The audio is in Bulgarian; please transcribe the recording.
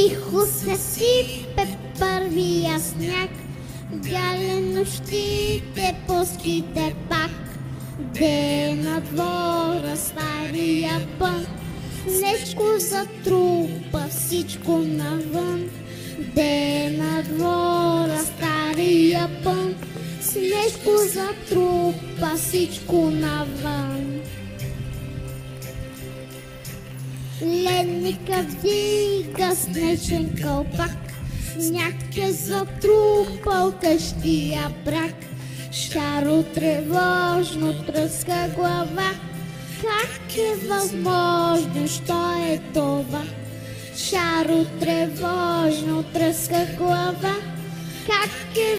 Тихо се сипе първия сняг, гален нощите, плоските пак. Де на двора стария пън, снежко затрупа всичко навън. Де на двора стария пън, снежко затрупа всичко навън. Ленника вдига снежен кълпак, сняг е затрупал къщия брак. Шаро тревожно тръска глава, как е възможно, що е това? Шаро тревожно тръска глава, как е